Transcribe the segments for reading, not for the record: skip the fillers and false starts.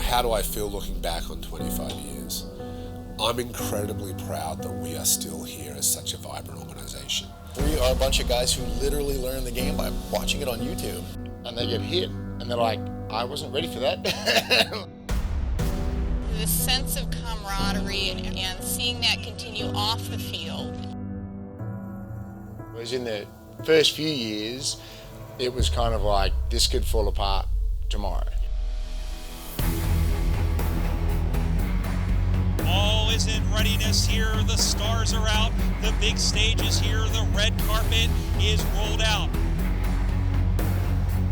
How do I feel looking back on 25 years? I'm incredibly proud that we are still here as such a vibrant organisation. We are a bunch of guys who literally learn the game by watching it on YouTube. And they get hit, and they're like, I wasn't ready for that. The sense of camaraderie and seeing that continue off the field. Whereas in the first few years, it was kind of like, this could fall apart tomorrow. All is in readiness here. The stars are out. The big stage is here. The red carpet is rolled out.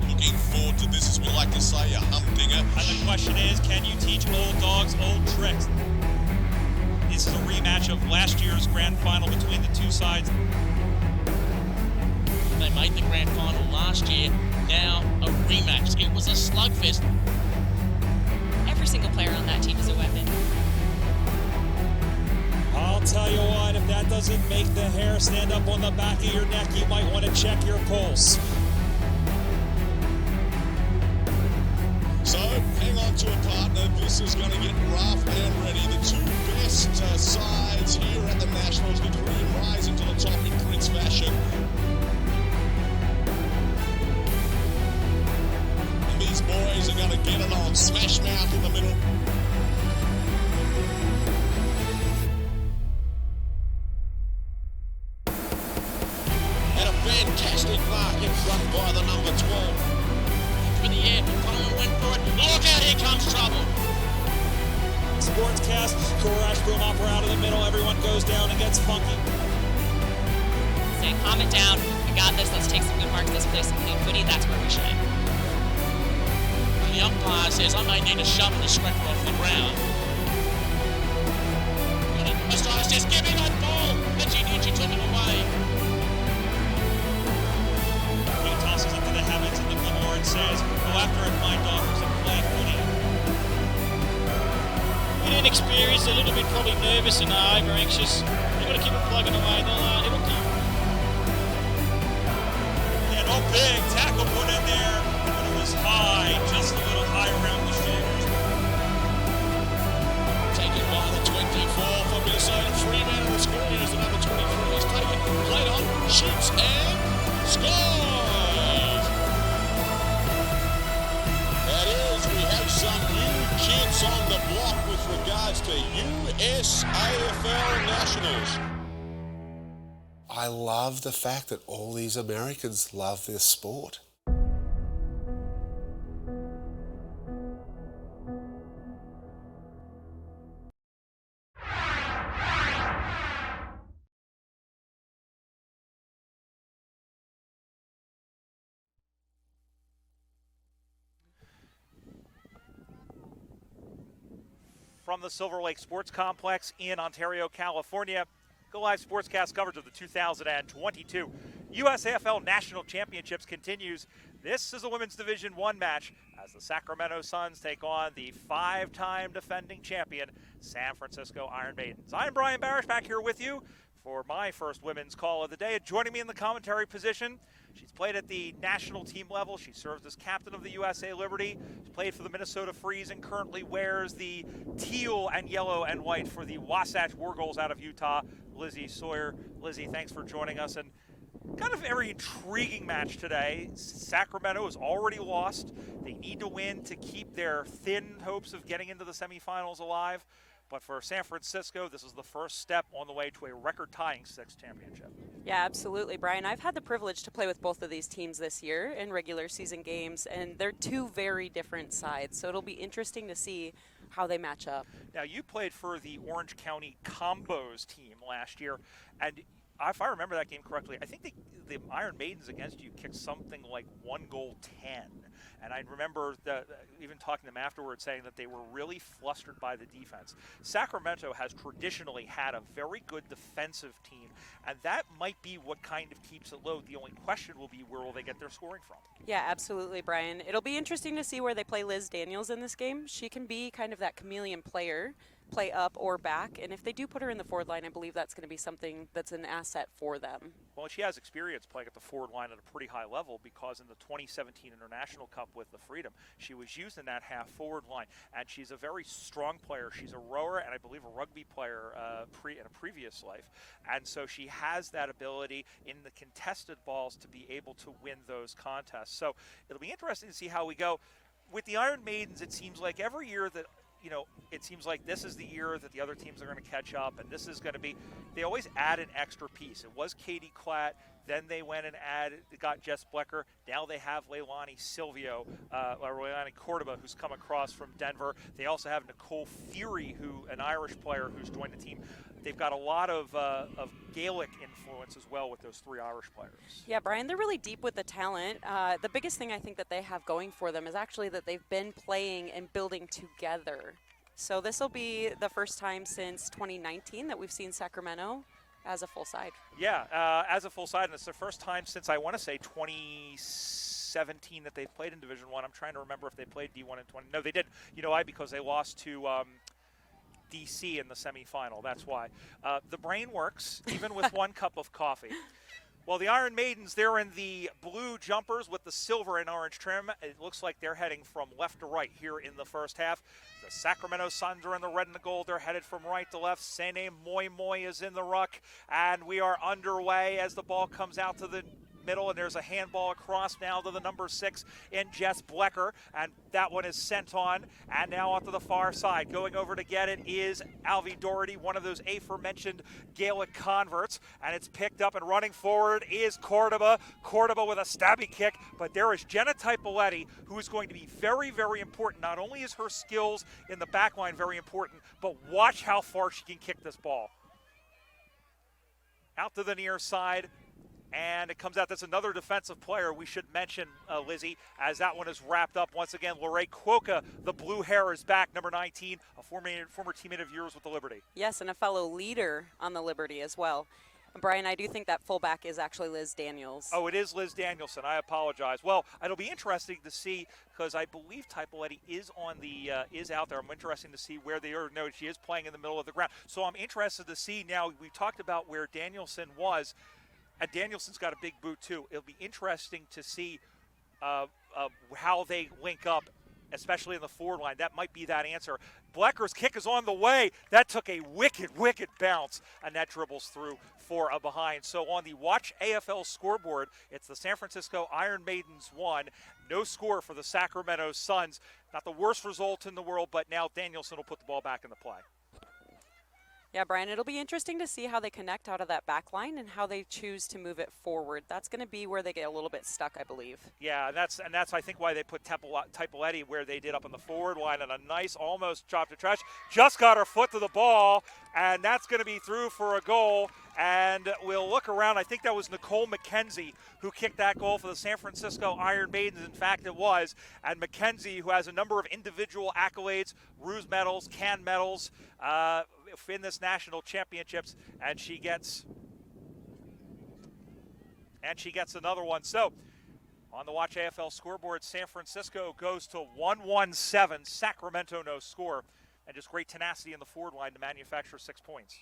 Looking forward to this, as we like to say, a humdinger. And the question is, can you teach old dogs old tricks? This is a rematch of last year's grand final between the two sides. They made the grand final last year, now a rematch. It was a slugfest. Every single player on that team is a weapon. I'll tell you what, if that doesn't make the hair stand up on the back of your neck, you might want to check your pulse. So, hang on to a partner. This is going to get rough and ready. The two best sides here at the Nationals. The dream rising to the top in Prince fashion. And these boys are going to get it on. Smash mouth in the middle. And a fantastic mark in front by the number 12. For the air, Coleman went for it. Look out, here comes trouble. Sportscast, crash boom opera out of the middle. Everyone goes down and gets funky. Saying, calm it down. We got this. Let's take some good marks. Let's play some clean footy. That's where we shine. The umpire says, I may need to shovel the scraper off the ground. Messiah says, give me that ball. And she took it away. He tosses it to the heavens and the Lord says, go after it, my daughters, and play footy. Bit inexperienced, a little bit probably nervous and over anxious. You've got to keep it plugging away, it'll come. Yeah, no big tackle put in there, but it was high, just a little high around the shoulders. Taken by the 24 for Minnesota. Freeman in the score. Here's the number 23. He's taken, played on, shoots and scores! That is, we have some new kids on the block with regards to USAFL Nationals. I love the fact that all these Americans love this sport. From the Silver Lake Sports Complex in Ontario, California, Go Live Sportscast coverage of the 2022 USAFL National Championships continues. This is a Women's Division I match as the Sacramento Suns take on the 5-time defending champion San Francisco Iron Maidens. I'm Brian Barish, back here with you for my first women's call of the day. Joining me in the commentary position, she's played at the national team level. She serves as captain of the USA Liberty. She's played for the Minnesota Freeze and currently wears the teal and yellow and white for the Wasatch Wargulls out of Utah, Lizzie Sawyer. Lizzie, thanks for joining us. And kind of a very intriguing match today. Sacramento has already lost. They need to win to keep their thin hopes of getting into the semifinals alive. But for San Francisco, this is the first step on the way to a record-tying 6th championship. Yeah, absolutely, Brian. I've had the privilege to play with both of these teams this year in regular season games, and they're two very different sides. So it'll be interesting to see how they match up. Now, you played for the Orange County Combos team last year, and if I remember that game correctly, I think the Iron Maidens against you kicked something like 1-10. And I remember even talking to them afterwards saying that they were really flustered by the defense. Sacramento has traditionally had a very good defensive team, and that might be what kind of keeps it low. The only question will be, where will they get their scoring from? Yeah, absolutely, Brian. It'll be interesting to see where they play Liz Daniels in this game. She can be kind of that chameleon player play up or back. And if they do put her in the forward line, I believe that's going to be something that's an asset for them. Well, she has experience playing at the forward line at a pretty high level because in the 2017 International Cup with the Freedom, she was used in that half-forward line. And she's a very strong player. She's a rower and I believe a rugby player in a previous life. And so she has that ability in the contested balls to be able to win those contests. So it'll be interesting to see how we go. With the Iron Maidens, it seems like every year that it seems like this is the year that the other teams are going to catch up, and this is going to be, they always add an extra piece. It was Katie Klatt, then they went and got Jess Blecker, now they have Leilani Cordova, who's come across from Denver. They also have Nicole Fury, an Irish player who's joined the team. They've got a lot of Gaelic influence as well with those 3 Irish players. Yeah, Brian, they're really deep with the talent. The biggest thing I think that they have going for them is actually that they've been playing and building together. So this will be the first time since 2019 that we've seen Sacramento as a full side. Yeah, as a full side, and it's the first time since I want to say 2017 that they've played in Division I. I'm trying to remember if they played D1 in 20. No, they didn't. You know why? Because they lost to DC in the semifinal. That's why. The brain works, even with 1 cup of coffee. Well, the Iron Maidens, they're in the blue jumpers with the silver and orange trim. It looks like they're heading from left to right here in the first half. The Sacramento Suns are in the red and the gold. They're headed from right to left. Sene Moi Moi is in the ruck. And we are underway as the ball comes out to the middle, and there's a handball across now to the number 6 in Jess Blecker, and that one is sent on, and now onto the far side. Going over to get it is Alvie Doherty, one of those aforementioned Gaelic converts, and it's picked up, and running forward is Cordova. Cordova with a stabby kick, but there is Jenna Typoletti, who is going to be very, very important. Not only is her skills in the back line very important, but watch how far she can kick this ball. Out to the near side. And it comes out, that's another defensive player we should mention, Lizzie, as that one is wrapped up. Once again, Lorraine Quokka, the blue hair, is back, number 19, a former teammate of yours with the Liberty. Yes, and a fellow leader on the Liberty as well. And Brian, I do think that fullback is actually Liz Daniels. Oh, it is Liz Danielson. I apologize. Well, it'll be interesting to see, because I believe Typoletti is is out there. I'm interested to see where they are. No, she is playing in the middle of the ground. So I'm interested to see now, we talked about where Danielson was. And Danielson's got a big boot, too. It'll be interesting to see how they link up, especially in the forward line. That might be that answer. Blecker's kick is on the way. That took a wicked, wicked bounce, and that dribbles through for a behind. So on the Watch AFL scoreboard, it's the San Francisco Iron Maidens 1. No score for the Sacramento Suns. Not the worst result in the world, but now Danielson will put the ball back in the play. Yeah, Brian, it'll be interesting to see how they connect out of that back line and how they choose to move it forward. That's going to be where they get a little bit stuck, I believe. Yeah, and that's I think why they put Typoletti where they did up on the forward line, and a nice almost chop to trash. Just got her foot to the ball, and that's going to be through for a goal. And we'll look around. I think that was Nicole McKenzie who kicked that goal for the San Francisco Iron Maidens. In fact, it was. And McKenzie, who has a number of individual accolades, Ruse medals, Cannes medals, in this national championships, and she gets another one. So on the Watch AFL scoreboard, San Francisco goes to 1-1-7. Sacramento no score, and just great tenacity in the forward line to manufacture 6 points.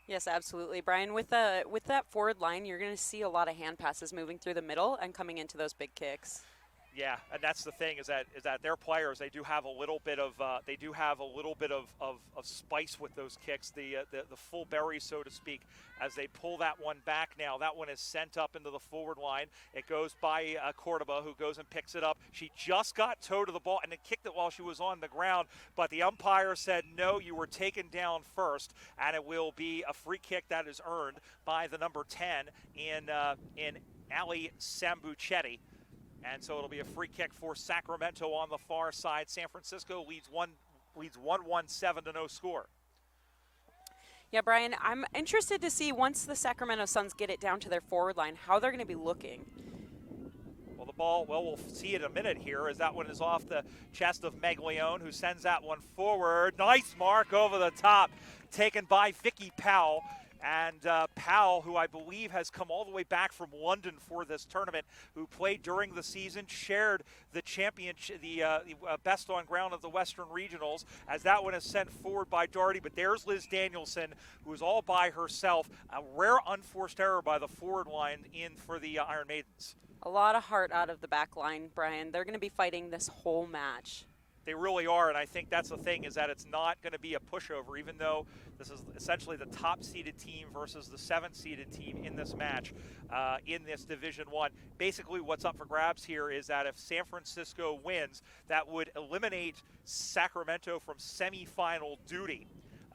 Yes, absolutely, Brian. With that forward line, you're going to see a lot of hand passes moving through the middle and coming into those big kicks. Yeah, and that's the thing is that their players, they do have a little bit of spice with those kicks, the full berry, so to speak, as they pull that one back now. That one is sent up into the forward line. It goes by Cordova, who goes and picks it up. She just got toe to the ball and then kicked it while she was on the ground, but the umpire said, no, you were taken down first, and it will be a free kick that is earned by the number 10 in Ali Sambucetti. And so it'll be a free kick for Sacramento on the far side. San Francisco leads 1-1-7 to no score. Yeah, Brian, I'm interested to see once the Sacramento Suns get it down to their forward line, how they're going to be looking. Well, the ball, we'll see in a minute here as that one is off the chest of Meglione, who sends that one forward. Nice mark over the top, taken by Vicky Powell. And Powell, who I believe has come all the way back from London for this tournament, who played during the season, shared the championship, the best on ground of the Western Regionals, as that one is sent forward by Doherty. But there's Liz Danielson, who is all by herself. A rare unforced error by the forward line in for the Iron Maidens. A lot of heart out of the back line, Brian. They're going to be fighting this whole match. They really are, and I think that's the thing, is that it's not going to be a pushover, even though this is essentially the top-seeded team versus the 7th-seeded team in this match in this Division I. Basically, what's up for grabs here is that if San Francisco wins, that would eliminate Sacramento from semifinal duty.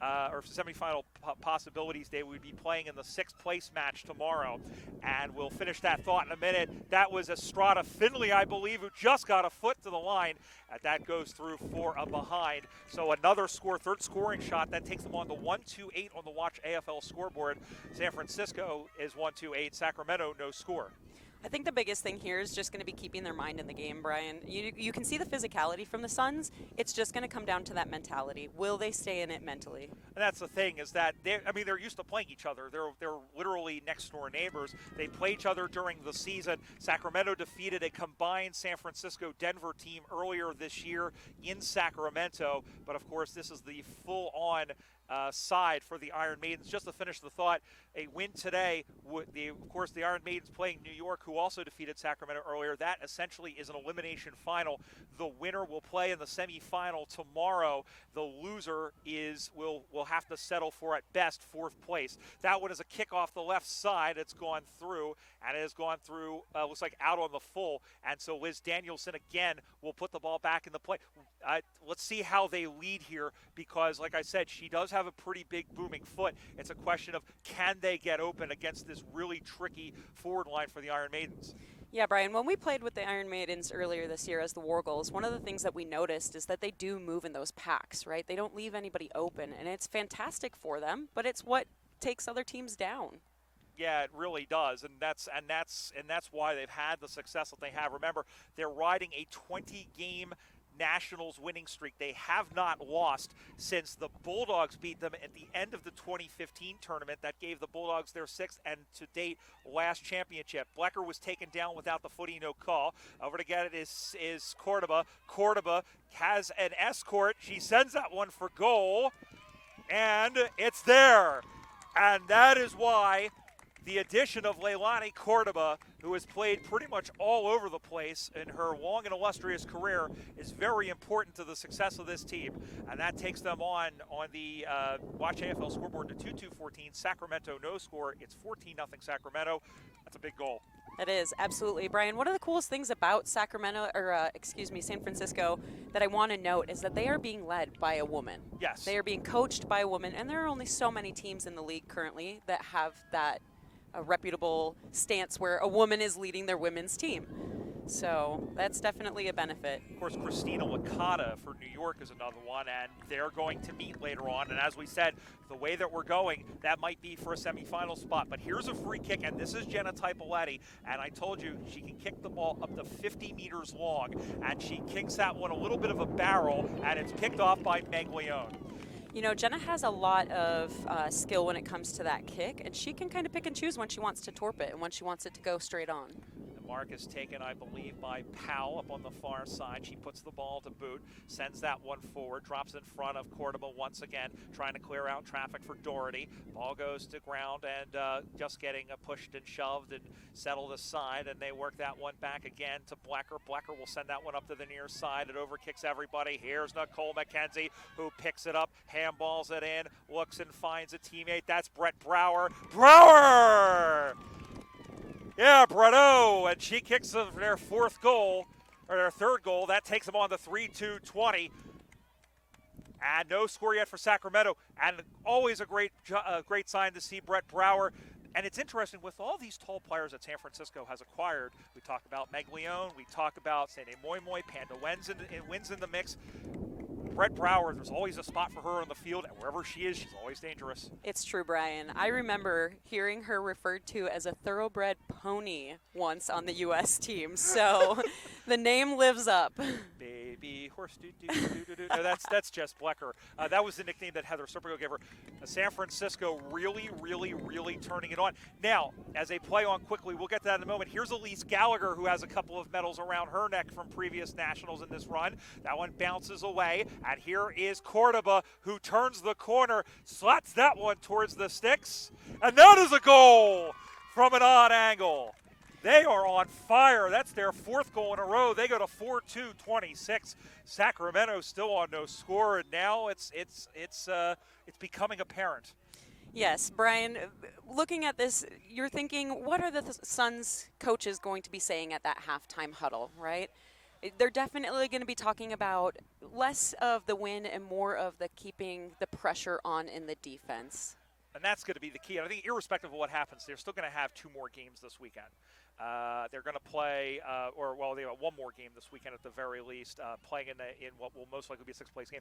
Or semifinal possibilities. They would be playing in the 6th place match tomorrow, and we'll finish that thought in a minute. That was Estrada Finley, I believe, who just got a foot to the line, and that goes through for a behind. So another score, third scoring shot, that takes them on to 1-2-8 on the Watch AFL scoreboard. San Francisco is 1-2-8, Sacramento no score. I think the biggest thing here is just going to be keeping their mind in the game, Brian. You can see the physicality from the Suns. It's just going to come down to that mentality. Will they stay in it mentally? And that's the thing, is that they're used to playing each other. They're literally next door neighbors. They play each other during the season. Sacramento defeated a combined San Francisco-Denver team earlier this year in Sacramento. But of course, this is the full-on side for the Iron Maidens. Just to finish the thought, a win today, of course, the Iron Maidens playing New York, who also defeated Sacramento earlier. That essentially is an elimination final. The winner will play in the semifinal tomorrow. The loser will have to settle for, at best, 4th place. That one is a kick off the left side. It's gone through, and it has gone through, looks like out on the full. And so Liz Danielson, again, will put the ball back in the play. Let's see how they lead here, because, like I said, she does have a pretty big booming foot. It's a question of, can they get open against this really tricky forward line for the Iron Maidens? Yeah, Brian, when we played with the Iron Maidens earlier this year as the Wargulls, one of the things that we noticed is that they do move in those packs, right? They don't leave anybody open, and it's fantastic for them, but it's what takes other teams down. Yeah, it really does, and that's why they've had the success that they have. Remember, they're riding a 20-game Nationals winning streak. They have not lost since the Bulldogs beat them at the end of the 2015 tournament. That gave the Bulldogs their 6th and to date last championship. Blecker was taken down without the footy, no call. Over to get it is Cordoba. Cordoba has an escort. She sends that one for goal, and it's there. And that is why the addition of Leilani Cordoba, who has played pretty much all over the place in her long and illustrious career, is very important to the success of this team. And that takes them on the Watch AFL scoreboard to 2-2-14. Sacramento no score. It's 14-0 Sacramento. That's a big goal. It is, absolutely. Brian, one of the coolest things about San Francisco that I want to note is that they are being led by a woman. Yes. They are being coached by a woman, and there are only so many teams in the league currently that have that a reputable stance where a woman is leading their women's team. So that's definitely a benefit. Of course, Christina Licata for New York is another one, and they're going to meet later on. And as we said, the way that we're going, that might be for a semifinal spot. But here's a free kick, and this is Jenna Typolatti. And I told you, she can kick the ball up to 50 meters long, and she kicks that one a little bit of a barrel, and it's picked off by Meg Leone. You know, Jenna has a lot of skill when it comes to that kick, and she can kind of pick and choose when she wants to torp it and when she wants it to go straight on. The mark is taken, I believe, by Powell up on the far side. She puts the ball to boot, sends that one forward, drops in front of Cordoba once again, trying to clear out traffic for Doherty. Ball goes to ground and just getting pushed and shoved and settled aside, and they work that one back again to Blecker. Blecker will send that one up to the near side. It overkicks everybody. Here's Nicole McKenzie, who picks it up, handballs it in, looks and finds a teammate. That's Brett Brower. Brower! Yeah, Bretto, and she kicks their fourth goal, or their third goal. That takes them on to 3-2-20. And no score yet for Sacramento. And always a great sign to see Brett Brower. And it's interesting, with all these tall players that San Francisco has acquired, we talk about Meg Leone, we talk about Sene Moy Moy, Panda Wins in the mix. Brett Brower, there's always a spot for her on the field, and wherever she is, she's always dangerous. It's true, Brian. I remember hearing her referred to as a thoroughbred pony once on the U.S. team, so the name lives up. Baby horse. No, that's Jess Blecker. That was the nickname that Heather Serpico gave her. San Francisco really, really, really turning it on. Now, as they play on quickly, we'll get to that in a moment. Here's Elise Gallagher, who has a couple of medals around her neck from previous nationals in this run. That one bounces away, and here is Cordoba, who turns the corner, slats that one towards the sticks, and that is a goal from an odd angle. They are on fire. That's their fourth goal in a row. They go to 4-2-26. Sacramento still on no score, and now it's becoming apparent. Yes, Brian, looking at this, you're thinking, what are the Suns coaches going to be saying at that halftime huddle, right? They're definitely going to be talking about less of the win and more of the keeping the pressure on in the defense. And that's going to be the key. And I think irrespective of what happens, they're still going to have 2 more games this weekend. They're going to play, they have 1 more game this weekend at the very least, playing in what will most likely be a 6th-place game.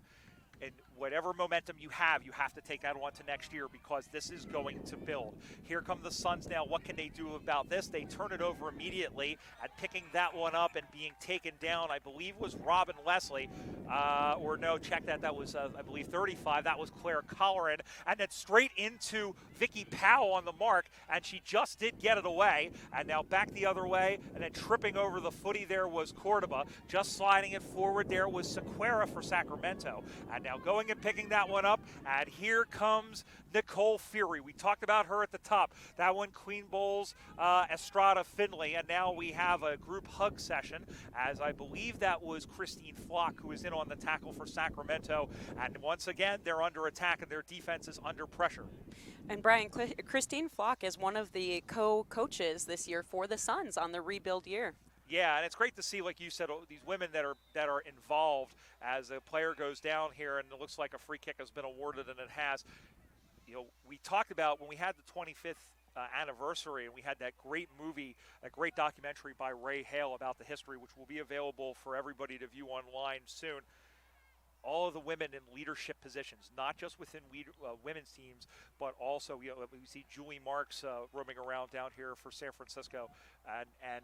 And whatever momentum you have to take that on to next year, because this is going to build. Here come the Suns now. What can they do about this? They turn it over immediately, and picking that one up and being taken down, I believe, was Robin Leslie. That was, I believe, 35. That was Claire Colleran. And then straight into Vicky Powell on the mark, and she just did get it away. And now back the other way, and then tripping over the footy there was Cordoba. Just sliding it forward there was Sequeira for Sacramento. And now going and picking that one up, and here comes Nicole Fury. We talked about her at the top. That one, Queen Bowles, Estrada Finley, and now we have a group hug session, as I believe that was Christine Flock, who is in on the tackle for Sacramento. And once again, they're under attack, and their defense is under pressure. And Brian, Christine Flock is one of the co-coaches this year for the Suns on the rebuild year. Yeah, and it's great to see, like you said, these women that are involved as a player goes down here, and it looks like a free kick has been awarded, and it has. You know, we talked about when we had the 25th anniversary, and we had that great movie, a great documentary by Ray Hale about the history, which will be available for everybody to view online soon. All of the women in leadership positions, not just within women's teams, but also we see Julie Marks roaming around down here for San Francisco, and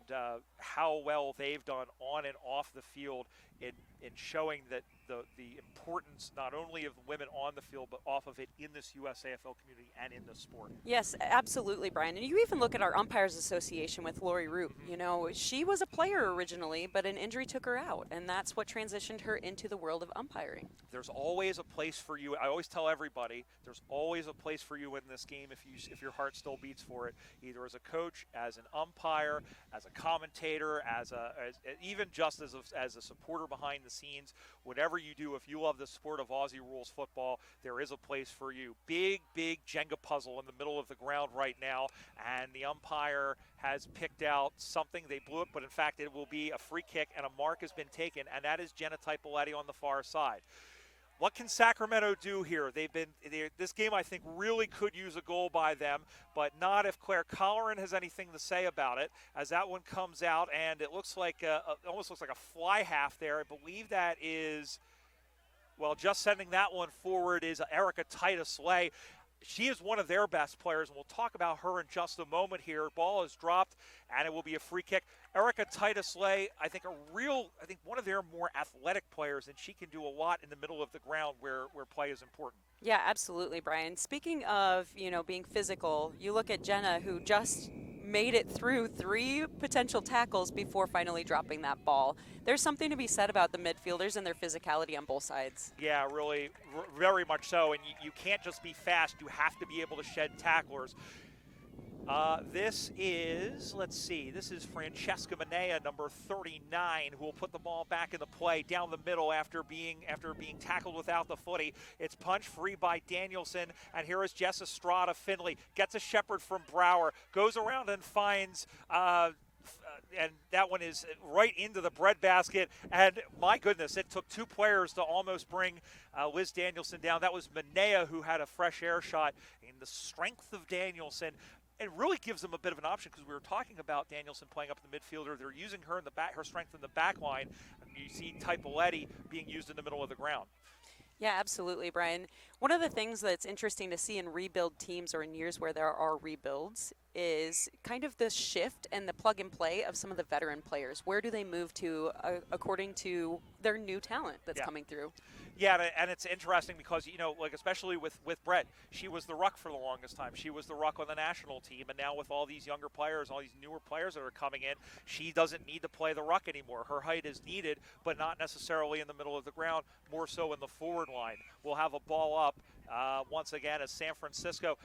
how well they've done on and off the field in showing that the importance not only of women on the field, but off of it in this USAFL community and in the sport. Yes, absolutely, Brian. And you even look at our Umpires Association with Lori Root. You know, she was a player originally, but an injury took her out, and that's what transitioned her into the world of umpiring. There's always a place for you. I always tell everybody, there's always a place for you in this game if your heart still beats for it, either as a coach, as an umpire, as a commentator, even just as a supporter behind the scenes. Whatever you do, if you love the sport of Aussie rules football, there is a place for you. Big Jenga puzzle in the middle of the ground right now, and the umpire has picked out something. They blew it, but in fact it will be a free kick, and a mark has been taken, and that is Jenna Typoletti on the far side. What can Sacramento do here? This game, I think, really could use a goal by them, but not if Claire Colleran has anything to say about it, as that one comes out, and it looks like almost looks like a fly half there. I believe that is, well, just sending that one forward is Erica Titus-Lay. She is one of their best players, and we'll talk about her in just a moment here. Ball is dropped, and it will be a free kick. Erica Titus-Lay, I think one of their more athletic players, and she can do a lot in the middle of the ground where play is important. Yeah, absolutely, Brian. Speaking of, being physical, you look at Jenna, who just made it through 3 potential tackles before finally dropping that ball. There's something to be said about the midfielders and their physicality on both sides. Yeah, really, very much so. And you can't just be fast. You have to be able to shed tacklers. This is Francesca Manea, number 39, who will put the ball back in the play down the middle after being tackled without the footy. It's punched free by Danielson, and here is Jess Estrada Finley. Gets a shepherd from Brower, goes around and finds and that one is right into the breadbasket. And my goodness, it took 2 players to almost bring Liz Danielson down. That was Manea who had a fresh air shot. And the strength of Danielson, it really gives them a bit of an option, because we were talking about Danielson playing up in the midfielder. They're using her in the back, her strength in the back line. And you see Typoletti being used in the middle of the ground. Yeah, absolutely, Brian. One of the things that's interesting to see in rebuild teams, or in years where there are rebuilds, is kind of the shift and the plug and play of some of the veteran players. Where do they move to according to their new talent that's coming through? Yeah, and it's interesting because, like especially with Brett, she was the ruck for the longest time. She was the ruck on the national team, and now with all these younger players, all these newer players that are coming in, she doesn't need to play the ruck anymore. Her height is needed, but not necessarily in the middle of the ground, more so in the forward line. We'll have a ball up once again as San Francisco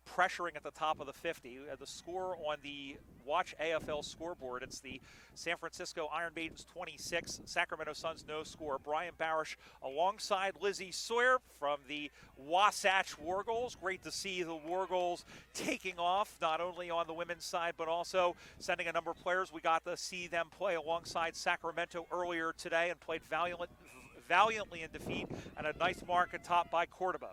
pressuring at the top of the 50. The score on the Watch AFL scoreboard, it's the San Francisco Iron Maidens 26, Sacramento Suns no score. Brian Barish alongside Lizzie Sawyer from the Wasatch Wargoals. Great to see the Wargoals taking off, not only on the women's side, but also sending a number of players. We got to see them play alongside Sacramento earlier today and played valiantly in defeat, and a nice mark atop by Cordoba.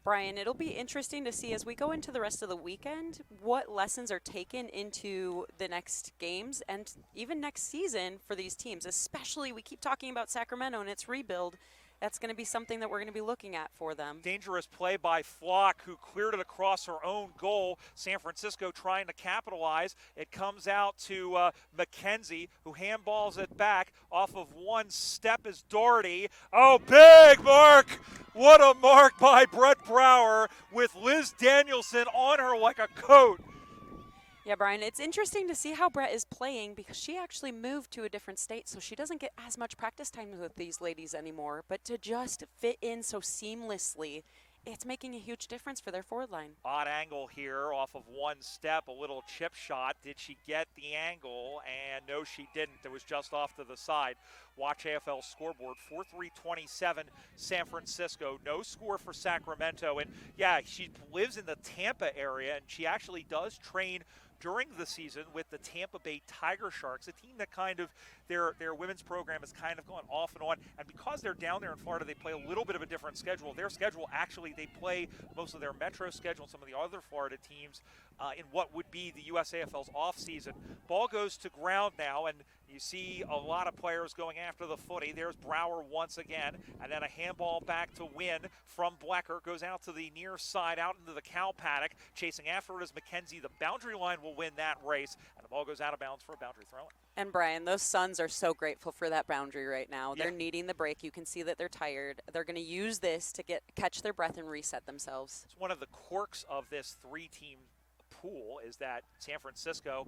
Brian, it'll be interesting to see as we go into the rest of the weekend what lessons are taken into the next games and even next season for these teams. Especially, we keep talking about Sacramento and its rebuild. That's going to be something that we're going to be looking at for them. Dangerous play by Flock, who cleared it across her own goal. San Francisco trying to capitalize. It comes out to McKenzie, who handballs it back. Off of one step is Doherty. Oh, big mark! What a mark by Brett Brower with Liz Danielson on her like a coat. Yeah, Brian, it's interesting to see how Brett is playing because she actually moved to a different state, so she doesn't get as much practice time with these ladies anymore. But to just fit in so seamlessly, it's making a huge difference for their forward line. Odd angle here off of one step, a little chip shot. Did she get the angle? And no, she didn't. It was just off to the side. Watch AFL scoreboard, 4-3-27 San Francisco. No score for Sacramento. And yeah, she lives in the Tampa area, and she actually does train during the season with the Tampa Bay Tiger Sharks, a team that kind of, their women's program has kind of gone off and on. And because they're down there in Florida, they play a little bit of a different schedule. Their schedule, actually, they play most of their Metro schedule and some of the other Florida teams in what would be the USAFL's offseason. Ball goes to ground now, and you see a lot of players going after the footy. There's Brower once again, and then a handball back to Wynn from Blecker. Goes out to the near side, out into the cow paddock. Chasing after it is McKenzie. The boundary line will win that race, and the ball goes out of bounds for a boundary throw-in. And Brian, those Suns are so grateful for that boundary right now. They're needing the break. You can see that they're tired. They're going to use this to catch their breath and reset themselves. It's one of the quirks of this three-team pool is that San Francisco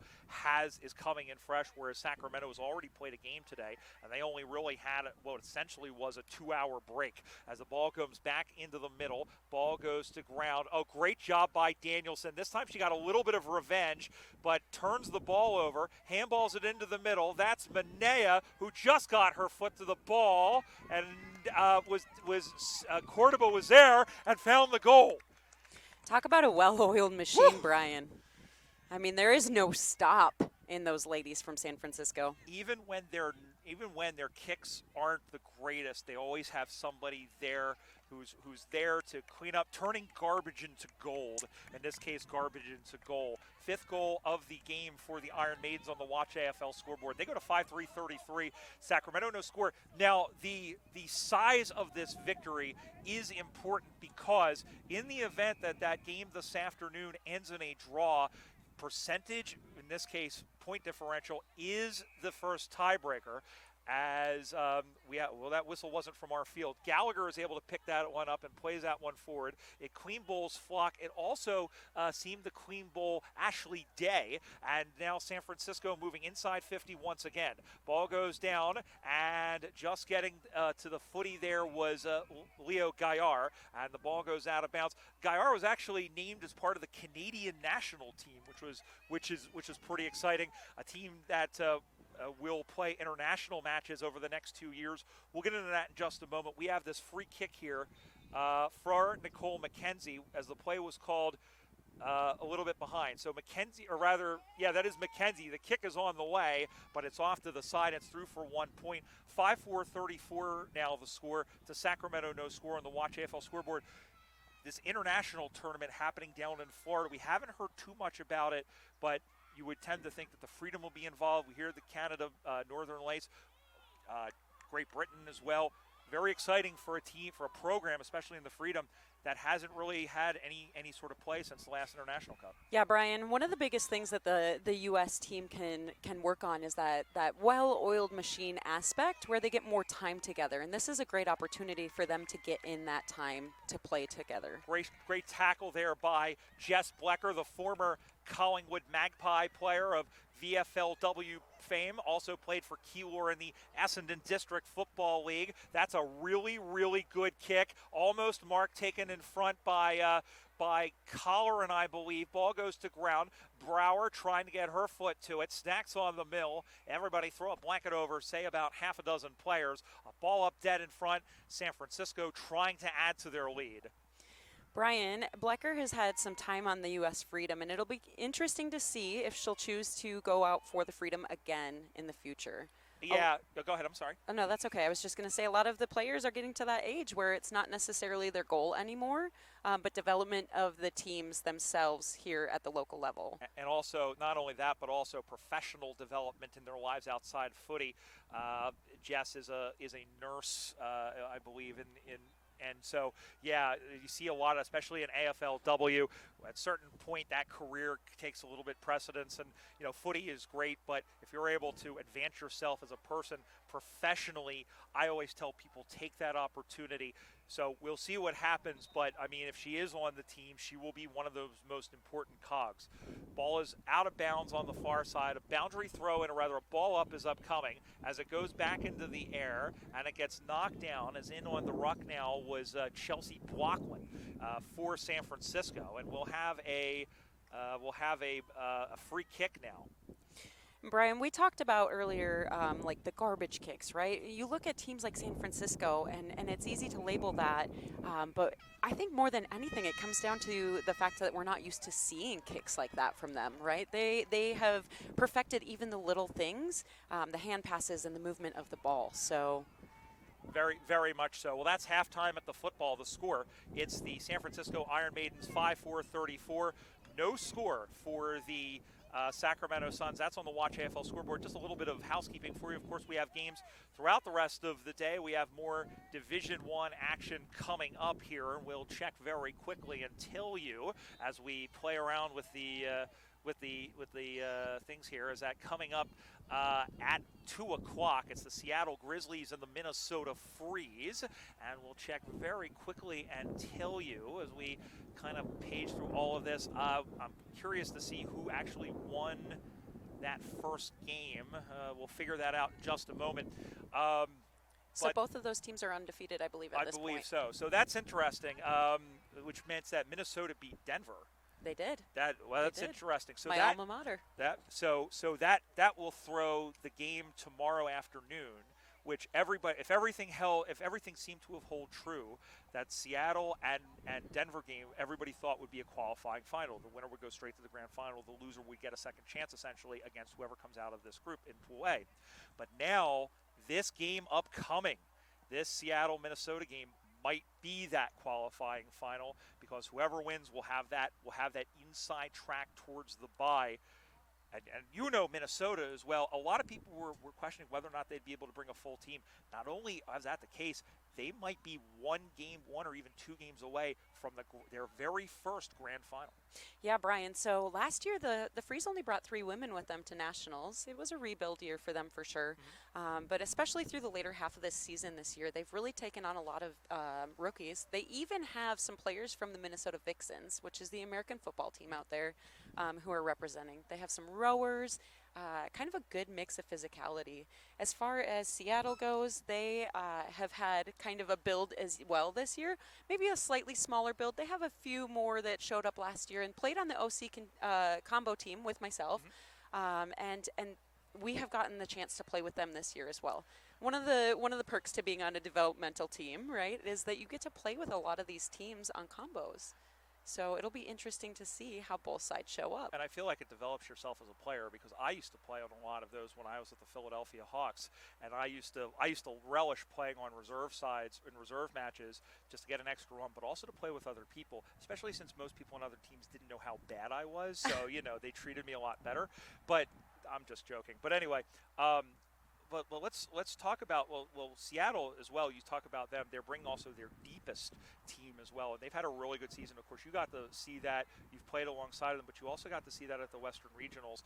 is coming in fresh, whereas Sacramento has already played a game today, and they only really had what essentially was a 2-hour break. As the ball comes back into the middle, ball goes to ground. Oh, great job by Danielson. This time she got a little bit of revenge, but turns the ball over, handballs it into the middle. That's Manea, who just got her foot to the ball, and Cordoba was there and found the goal. Talk about a well-oiled machine, Brian. I mean, there is no stop in those ladies from San Francisco. Even when their kicks aren't the greatest, they always have somebody there who's there to clean up, turning garbage into gold. In this case, garbage into goal. 5th goal of the game for the Iron Maidens on the Watch AFL scoreboard. They go to 5-3-33. Sacramento no score. Now, the size of this victory is important because in the event that game this afternoon ends in a draw, percentage, in this case, point differential, is the first tiebreaker. As that whistle wasn't from our field. Gallagher is able to pick that one up and plays that one forward. It clean bowls Flock. It also seemed to clean bowl Ashley Day. And now San Francisco moving inside 50 once again. Ball goes down, and just getting to the footy there was Leo Gaillard, and the ball goes out of bounds. Gaillard was actually named as part of the Canadian national team, which is pretty exciting. A team that will play international matches over the next 2 years. We'll get into that in just a moment. We have this free kick here for Nicole McKenzie as the play was called a little bit behind. So McKenzie, or rather, that is McKenzie. The kick is on the way, but it's off to the side. It's through for 1 point. 5-4-34 now the score to Sacramento no score on the Watch AFL scoreboard. This international tournament happening down in Florida. We haven't heard too much about it, but you would tend to think that the Freedom will be involved. We hear the Canada Northern Lights, Great Britain as well. Very exciting for a team, for a program, especially in the Freedom. that hasn't really had any sort of play since the last International Cup. Yeah, Brian, one of the biggest things that the U.S. team can work on is that well-oiled machine aspect where they get more time together. And this is a great opportunity for them to get in that time to play together. Great tackle there by Jess Blecker, the former Collingwood Magpie player of VFLW fame, also played for Keilor in the Essendon District Football League. That's a really, really good kick. Almost mark taken in front by Colleran, I believe. Ball goes to ground. Brower trying to get her foot to it. Snacks on the mill. Everybody throw a blanket over, say about half a dozen players. A ball up dead in front. San Francisco trying to add to their lead. Brian, Blecker has had some time on the U.S. Freedom, and it'll be interesting to see if she'll choose to go out for the Freedom again in the future. Yeah, go ahead, I'm sorry. Oh, no, that's okay. I was just going to say a lot of the players are getting to that age where it's not necessarily their goal anymore, but development of the teams themselves here at the local level. And also, not only that, but also professional development in their lives outside footy. Jess is a nurse, I believe, and so, yeah, you see a lot, especially in AFLW. At a certain point, that career takes a little bit precedence. And, you know, footy is great, but if you're able to advance yourself as a person professionally, I always tell people take that opportunity. So we'll see what happens, but, I mean, if she is on the team, she will be one of those most important cogs. Ball is out of bounds on the far side. A boundary throw, and rather a ball up is upcoming as it goes back into the air, and it gets knocked down. As in on the ruck now was Chelsea Blockland for San Francisco, and we'll have a free kick now. Brian, we talked about earlier like the garbage kicks, right? You look at teams like San Francisco, and it's easy to label that, but I think more than anything it comes down to the fact that we're not used to seeing kicks like that from them, right? They have perfected even the little things, the hand passes and the movement of the ball. So very, very much so. Well, that's halftime at the football. The score, it's the San Francisco Iron Maidens 5-4-34. No score for the Sacramento Suns. That's on the Watch AFL scoreboard. Just a little bit of housekeeping for you. Of course, we have games throughout the rest of the day. We have more Division I action coming up here, and we'll check very quickly and tell you as we play around with the things here. Is that coming up at 2 o'clock? It's the Seattle Grizzlies and the Minnesota Freeze, and we'll check very quickly and tell you as we kind of page through all of this. I'm curious to see who actually won that first game. We'll figure that out in just a moment. So both of those teams are undefeated, I believe, at this point. I believe so. So that's interesting, which means that Minnesota beat Denver. They did. That's interesting. So my alma mater. So that will throw the game tomorrow afternoon, which if everything seemed to have held true, that Seattle and Denver game everybody thought would be a qualifying final. The winner would go straight to the grand final. The loser would get a second chance essentially against whoever comes out of this group in Pool A. But now this game upcoming, this Seattle-Minnesota game might be that qualifying final because whoever wins will have that inside track towards the bye. And you know Minnesota as well. A lot of people were questioning whether or not they'd be able to bring a full team. Not only is that the case, they might be one or even 2 games away from their very first grand final. Yeah, Brian. So last year the Freeze only brought 3 women with them to nationals. It was a rebuild year for them for sure. Mm-hmm. But especially through the later half of this season this year, they've really taken on a lot of rookies. They even have some players from the Minnesota Vixens, which is the American football team out there, who are representing. They have some rowers, kind of a good mix of physicality. As far as Seattle goes, they have had kind of a build as well this year, maybe a slightly smaller build. They have a few more that showed up last year and played on the OC combo team with myself, and we have gotten the chance to play with them this year as well. One of the perks to being on a developmental team, right, is that you get to play with a lot of these teams on combos. So it'll be interesting to see how both sides show up. And I feel like it develops yourself as a player because I used to play on a lot of those when I was at the Philadelphia Hawks, and I used to relish playing on reserve sides in reserve matches just to get an extra run, but also to play with other people, especially since most people on other teams didn't know how bad I was. So, they treated me a lot better. But I'm just joking. But anyway, but let's talk about Seattle as well. You talk about them; they're bringing also their deepest team as well, and they've had a really good season. Of course, you got to see that. You've played alongside them, but you also got to see that at the Western Regionals.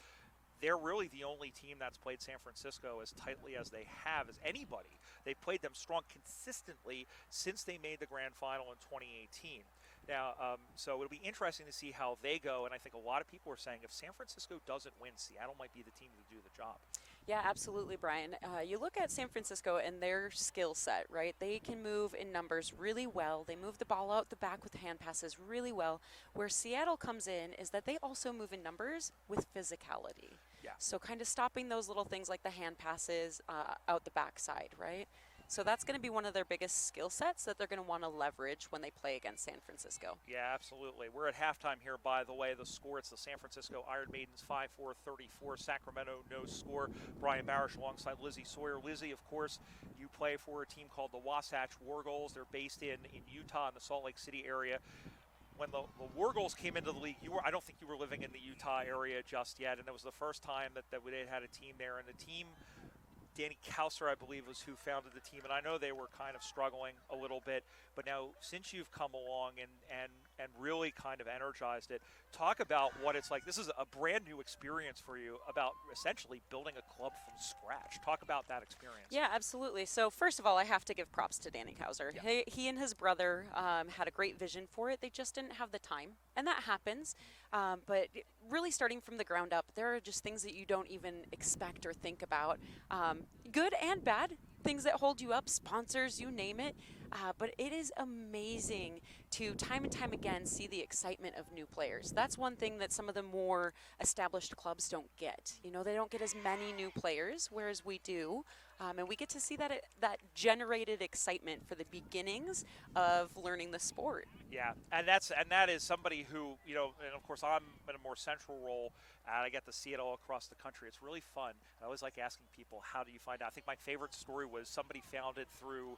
They're really the only team that's played San Francisco as tightly as they have as anybody. They've played them strong consistently since they made the grand final in 2018. Now, so it'll be interesting to see how they go, and I think a lot of people are saying if San Francisco doesn't win, Seattle might be the team to do the job. Yeah, absolutely, Brian. You look at San Francisco and their skill set, right? They can move in numbers really well. They move the ball out the back with hand passes really well. Where Seattle comes in is that they also move in numbers with physicality. Yeah. So kind of stopping those little things like the hand passes out the backside, right? So that's going to be one of their biggest skill sets that they're going to want to leverage when they play against San Francisco. Yeah, absolutely. We're at halftime here, by the way. The score, it's the San Francisco Iron Maidens 5-4-34. Sacramento, no score. Brian Barish alongside Lizzie Sawyer. Lizzie, of course, you play for a team called the Wasatch Wargoals. They're based in Utah in the Salt Lake City area. When the Wargoals came into the league, I don't think you were living in the Utah area just yet, and it was the first time that they had a team there. And the team, Danny Kauser, I believe, was who founded the team, and I know they were kind of struggling a little bit, but now since you've come along and really kind of energized it, talk about what it's like. This is a brand new experience for you about essentially building a club from scratch. Talk about that experience. Yeah, absolutely. So first of all, I have to give props to Danny Kauser. Yeah. He and his brother had a great vision for it. They just didn't have the time, and that happens. But really starting from the ground up, there are just things that you don't even expect or think about, good and bad, things that hold you up, sponsors, you name it. But it is amazing to time and time again see the excitement of new players. That's one thing that some of the more established clubs don't get. You know, they don't get as many new players, whereas we do. And we get to see that generated excitement for the beginnings of learning the sport. Yeah, and that is somebody who, you know, and of course I'm in a more central role, and I get to see it all across the country. It's really fun. I always like asking people, how do you find out? I think my favorite story was somebody found it through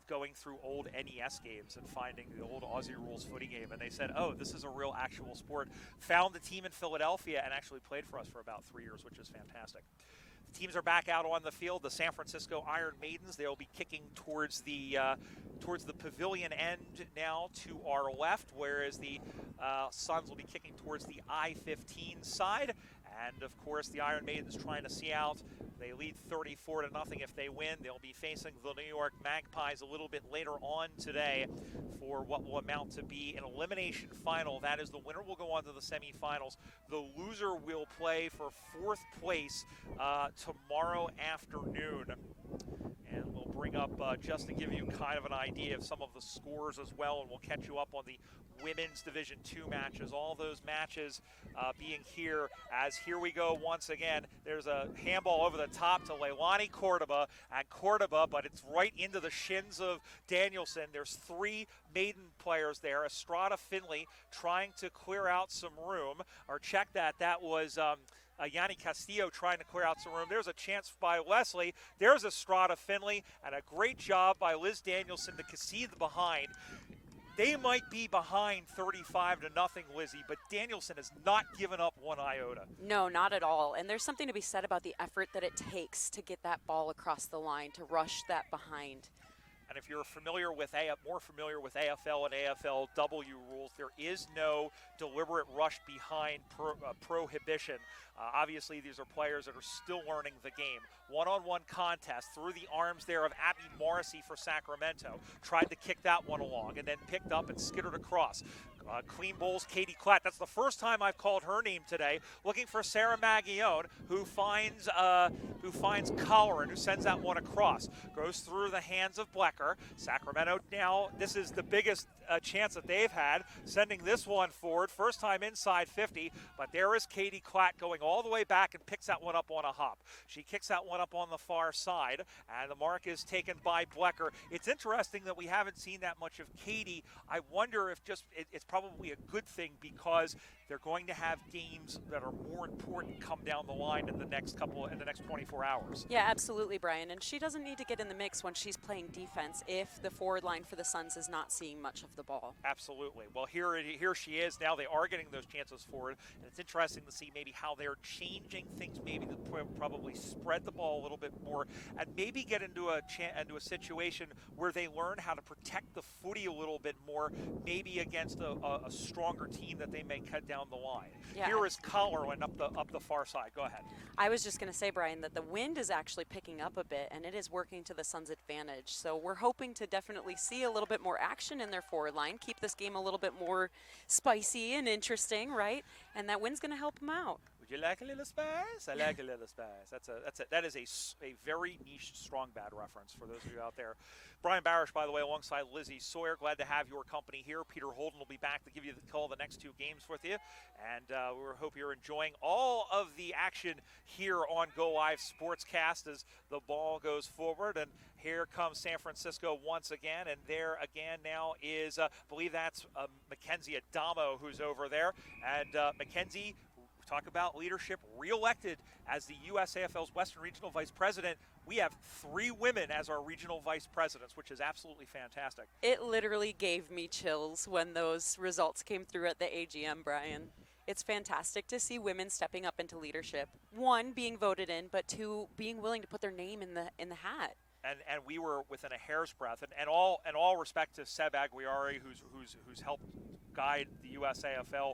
going through old NES games and finding the old Aussie Rules footy game, and they said, oh, this is a real actual sport. Found the team in Philadelphia and actually played for us for about 3 years, which is fantastic. The teams are back out on the field. The San Francisco Iron Maidens, they'll be kicking towards the pavilion end now to our left, whereas the Suns will be kicking towards the I-15 side. And of course, the Iron Maidens trying to see out. They lead 34-0 if they win. They'll be facing the New York Magpies a little bit later on today for what will amount to be an elimination final. That is, the winner will go on to the semifinals. The loser will play for 4th place tomorrow afternoon. And we'll bring up, just to give you kind of an idea of some of the scores as well, and we'll catch you up on the Women's Division II matches. All those matches being here, as here we go once again. There's a handball over the top to Leilani Cordoba, but it's right into the shins of Danielson. There's 3 Maiden players there. Estrada Finley trying to clear out some room, or check that. That was Yanni Castillo trying to clear out some room. There's a chance by Wesley. There's Estrada Finley, and a great job by Liz Danielson to concede the behind. They might be behind 35-0, Lizzie, but Danielson has not given up one iota. No, not at all. And there's something to be said about the effort that it takes to get that ball across the line, to rush that behind. And if you're more familiar with AFL and AFLW rules, there is no deliberate rush behind prohibition. Obviously, these are players that are still learning the game. One-on-one contest through the arms there of Abby Morrissey for Sacramento. Tried to kick that one along and then picked up and skittered across. Clean bowls, Katie Klatt. That's the first time I've called her name today. Looking for Sarah Maguione, who finds Colleran, who sends that one across. Goes through the hands of Blecker. Sacramento now, this is the biggest chance that they've had, sending this one forward. First time inside 50, but there is Katie Klatt going all the way back and picks that one up on a hop. She kicks that one up on the far side, and the mark is taken by Blecker. It's interesting that we haven't seen that much of Katie. I wonder if it's probably probably a good thing because they're going to have games that are more important come down the line in the next 24 hours. Yeah, absolutely, Brian. And she doesn't need to get in the mix when she's playing defense if the forward line for the Suns is not seeing much of the ball. Absolutely. Well, here she is. Now they are getting those chances forward, and it's interesting to see maybe how they're changing things, maybe to probably spread the ball a little bit more, and maybe get into a situation where they learn how to protect the footy a little bit more, maybe against a stronger team that they may cut down the line. Yeah. Here is Collerman up the far side. Go ahead. I was just going to say, Brian, that the wind is actually picking up a bit, and it is working to the Suns' advantage. So we're hoping to definitely see a little bit more action in their forward line, keep this game a little bit more spicy and interesting, right? And that wind's going to help them out. Would you like a little spice? I like a little spice. That is a very niche strong bad reference for those of you out there. Brian Barish, by the way, alongside Lizzie Sawyer. Glad to have your company here. Peter Holden will be back to give you the call the next 2 games with you. And we hope you're enjoying all of the action here on Go Live Sportscast as the ball goes forward. And here comes San Francisco once again. And there again now is, I believe that's Mackenzie Adamo who's over there. And Mackenzie, talk about leadership, re-elected as the USAFL's Western Regional Vice President. We have 3 women as our regional vice presidents, which is absolutely fantastic. It literally gave me chills when those results came through at the AGM, Brian. It's fantastic to see women stepping up into leadership. 1, being voted in, but 2, being willing to put their name in the hat. And we were within a hair's breadth. And all respect to Seb Aguiari, who's helped guide the USAFL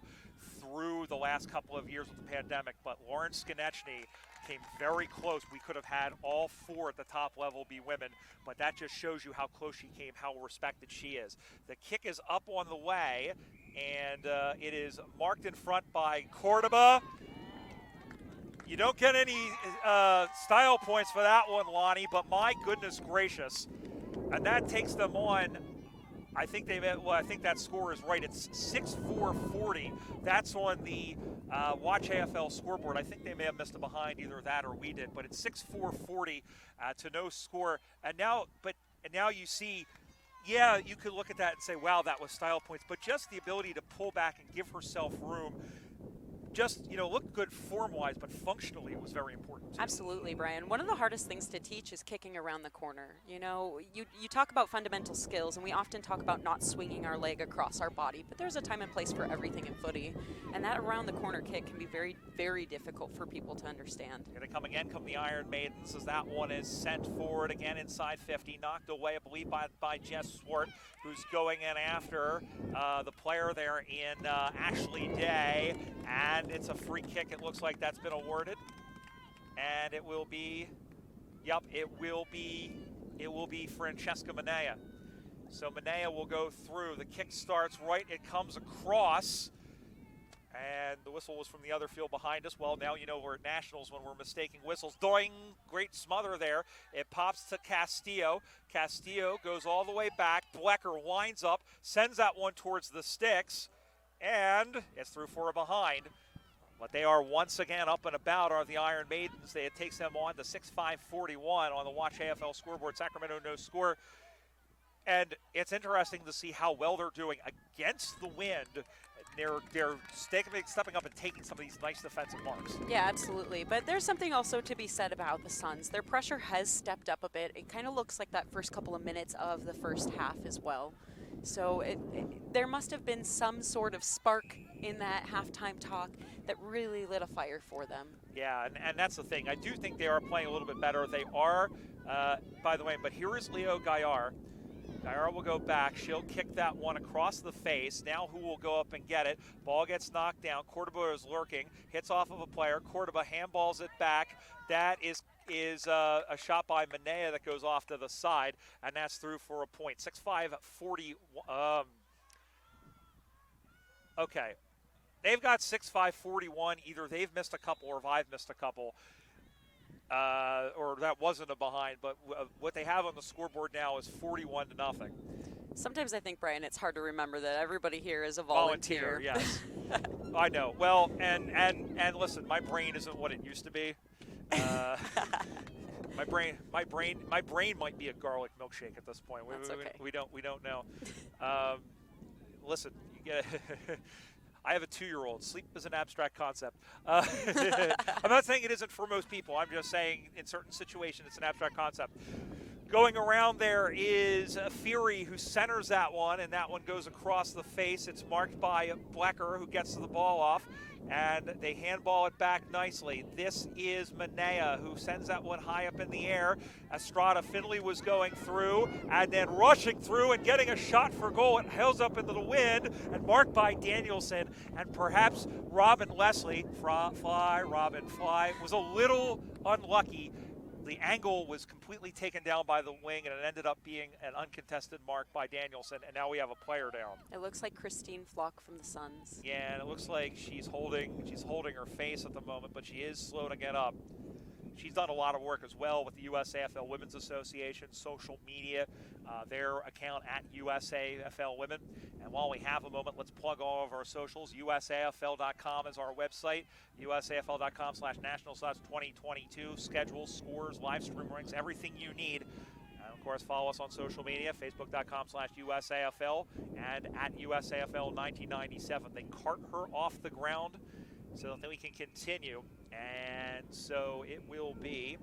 through the last couple of years with the pandemic. But Lauren Skonechny came very close. We could have had all 4 at the top level be women, but that just shows you how close she came, how respected she is. The kick is up on the way, and it is marked in front by Cordoba. You don't get any style points for that one, Lonnie, but my goodness gracious. And that takes them on. I think I think that score is right. It's 6-4-40. That's on the Watch AFL scoreboard. I think they may have missed a behind, either that or we did, but it's 6-4-40 to no score. And now you see, yeah, you could look at that and say, wow, that was style points, but just the ability to pull back and give herself room. Just, looked good form-wise, but functionally it was very important. Absolutely, Brian. One of the hardest things to teach is kicking around the corner. You talk about fundamental skills, and we often talk about not swinging our leg across our body, but there's a time and place for everything in footy, and that around the corner kick can be very, very difficult for people to understand. Going to come again, the Iron Maidens, as that one is sent forward again inside 50, knocked away, I believe, by Jess Swart, who's going in after the player there in Ashley Day, and it's a free kick. It looks like that's been awarded, and it will be Francesca Manea. So Manea will go through. The kick starts right. It comes across, and the whistle was from the other field behind us. Well, now we're at Nationals when we're mistaking whistles. Doing great smother there. It pops to Castillo. Castillo goes all the way back. Blecker winds up, sends that one towards the sticks, and it's through for a behind. But they are once again up and about, are the Iron Maidens. It takes them on to 6-5-41 on the Watch AFL scoreboard. Sacramento no score. And it's interesting to see how well they're doing against the wind. They're stepping up and taking some of these nice defensive marks. Yeah, absolutely. But there's something also to be said about the Suns. Their pressure has stepped up a bit. It kind of looks like that first couple of minutes of the first half as well. So there must have been some sort of spark in that halftime talk that really lit a fire for them. Yeah, and that's the thing. I do think they are playing a little bit better. They are, by the way, but here is Leo Gaillard. Gaillard will go back. She'll kick that one across the face. Now who will go up and get it? Ball gets knocked down. Cordoba is lurking. Hits off of a player. Cordoba handballs it back. That is a shot by Manea that goes off to the side, and that's through for a point. 6-5-40. Okay. They've got 6-5-41. Either they've missed a couple or I've missed a couple. Or that wasn't a behind, but what they have on the scoreboard now is 41-0. Sometimes I think, Brian, it's hard to remember that everybody here is a volunteer. Yes. I know. Well, and listen, my brain isn't what it used to be. My brain might be a garlic milkshake at this point. That's okay. We don't know. Listen, Yeah. I have a 2-year-old. Sleep is an abstract concept. I'm not saying it isn't for most people. I'm just saying in certain situations it's an abstract concept. Going around there is Fury, who centers that one, and that one goes across the face. It's marked by Blecker, who gets the ball off, and they handball it back nicely. This is Manea, who sends that one high up in the air. Estrada Finley was going through, and then rushing through and getting a shot for goal. It hails up into the wind, and marked by Danielson, and perhaps Robin Leslie, Robin Fly, was a little unlucky. The angle was completely taken down by the wing, and it ended up being an uncontested mark by Danielson, and now we have a player down. It looks like Christine Flock from the Suns. Yeah, and it looks like she's holding her face at the moment, but she is slow to get up. She's done a lot of work as well with the USAFL Women's Association, social media, their account at USAFL Women. And while we have a moment, let's plug all of our socials. USAFL.com is our website. USAFL.com/national/2022. Schedules, scores, live stream ranks, everything you need. And of course, follow us on social media, Facebook.com/USAFL and at USAFL1997. They cart her off the ground so that we can continue. And so it will be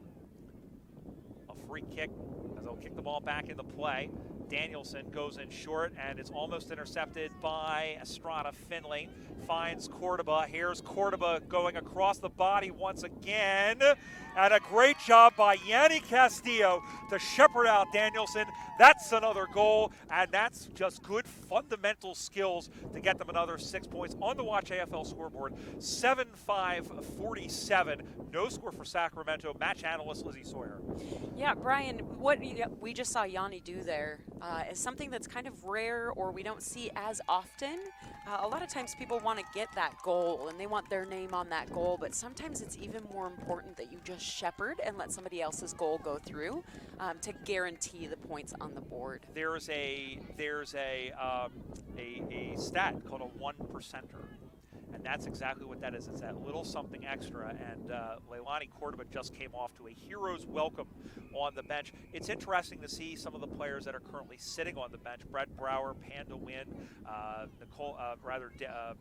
a free kick as they'll kick the ball back into play. Danielson goes in short, and it's almost intercepted by Estrada Finley. Finds Cordoba. Here's Cordoba going across the body once again. And a great job by Yanni Castillo to shepherd out Danielson. That's another goal, and that's just good fundamental skills to get them another 6 points on the Watch AFL scoreboard. 7-5-47. No score for Sacramento. Match analyst Lizzie Sawyer. Yeah, Brian, what we just saw Yanni do there is something that's kind of rare or we don't see as often. A lot of times people want to get that goal and they want their name on that goal, but sometimes it's even more important that you just shepherd and let somebody else's goal go through to guarantee the points on the board. There's a stat called a 1%er. And that's exactly what that is. It's that little something extra. And Leilani Cordoba just came off to a hero's welcome on the bench. It's interesting to see some of the players that are currently sitting on the bench. Brett Brower, Panda Wynn,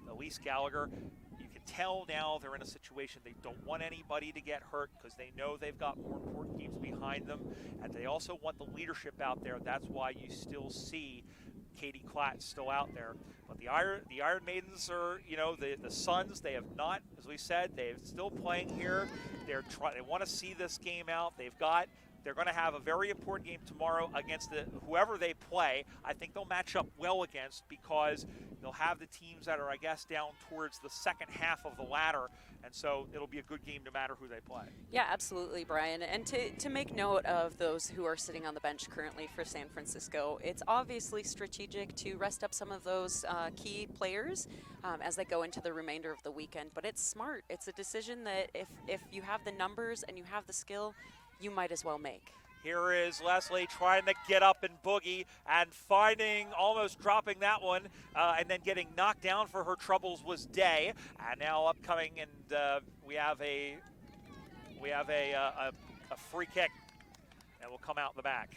Elise Gallagher. You can tell now they're in a situation they don't want anybody to get hurt because they know they've got more important games behind them. And they also want the leadership out there. That's why you still see Katie Klatt still out there. But the Iron Maidens are, the Suns, they have not, as we said, they're still playing here. They want to see this game out. They're going to have a very important game tomorrow against whoever they play. I think they'll match up well against because they'll have the teams that are, I guess, down towards the second half of the ladder. And so it'll be a good game no matter who they play. Yeah, absolutely, Brian. And to make note of those who are sitting on the bench currently for San Francisco, it's obviously strategic to rest up some of those key players as they go into the remainder of the weekend. But it's smart. It's a decision that if you have the numbers and you have the skill, you might as well make. Here is Leslie trying to get up and boogie and almost dropping that one, and then getting knocked down for her troubles was Day. And now upcoming, and we have a free kick that will come out the back.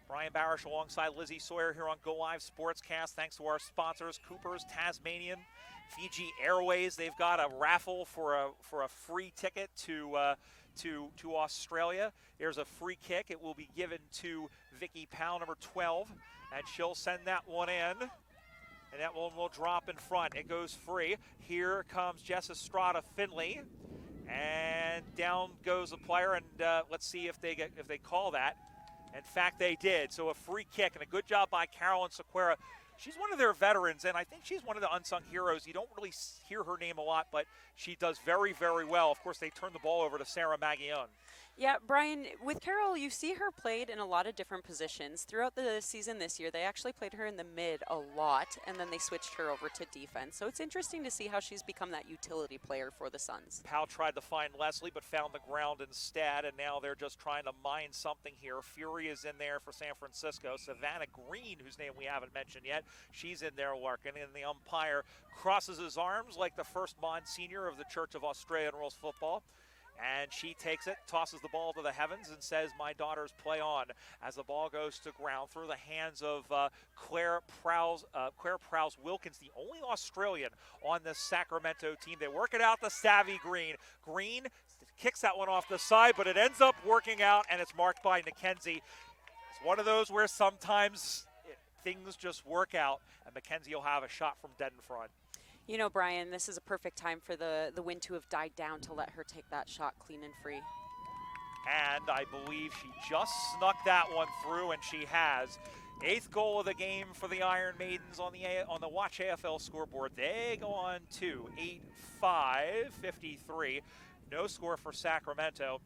Brian Barish alongside Lizzie Sawyer here on Go Live Sportscast. Thanks to our sponsors, Cooper's Tasmanian, Fiji Airways. They've got a raffle for a free ticket to Australia. There's a free kick. It will be given to Vicky Powell, number 12, and she'll send that one in, and that one will drop in front. It goes free. Here comes Jess Estrada Finley, and down goes the player, and let's see if they call that. In fact, they did. So a free kick, and a good job by Carolyn Sequeira. She's one of their veterans, and I think she's one of the unsung heroes. You don't really hear her name a lot, but she does very, very well. Of course, they turn the ball over to Sarah Maguillon. Yeah, Brian, with Carol, you see her played in a lot of different positions. Throughout the season this year, they actually played her in the mid a lot, and then they switched her over to defense. So it's interesting to see how she's become that utility player for the Suns. Powell tried to find Leslie, but found the ground instead, and now they're just trying to mine something here. Fury is in there for San Francisco. Savannah Green, whose name we haven't mentioned yet, she's in there working, and the umpire crosses his arms like the first Monsignor of the Church of Australian Rules Football. And she takes it, tosses the ball to the heavens, and says, my daughters, play on. As the ball goes to ground through the hands of Claire Prowse-Wilkins, the only Australian on the Sacramento team. They work it out to Savvy Green. Green kicks that one off the side, but it ends up working out, and it's marked by Mackenzie. It's one of those where sometimes things just work out, and Mackenzie will have a shot from dead in front. You know, Brian, this is a perfect time for the wind to have died down to let her take that shot clean and free. And I believe she just snuck that one through, and she has. 8th goal of the game for the Iron Maidens on the Watch AFL scoreboard. They go on to 8-5-53. No score for Sacramento.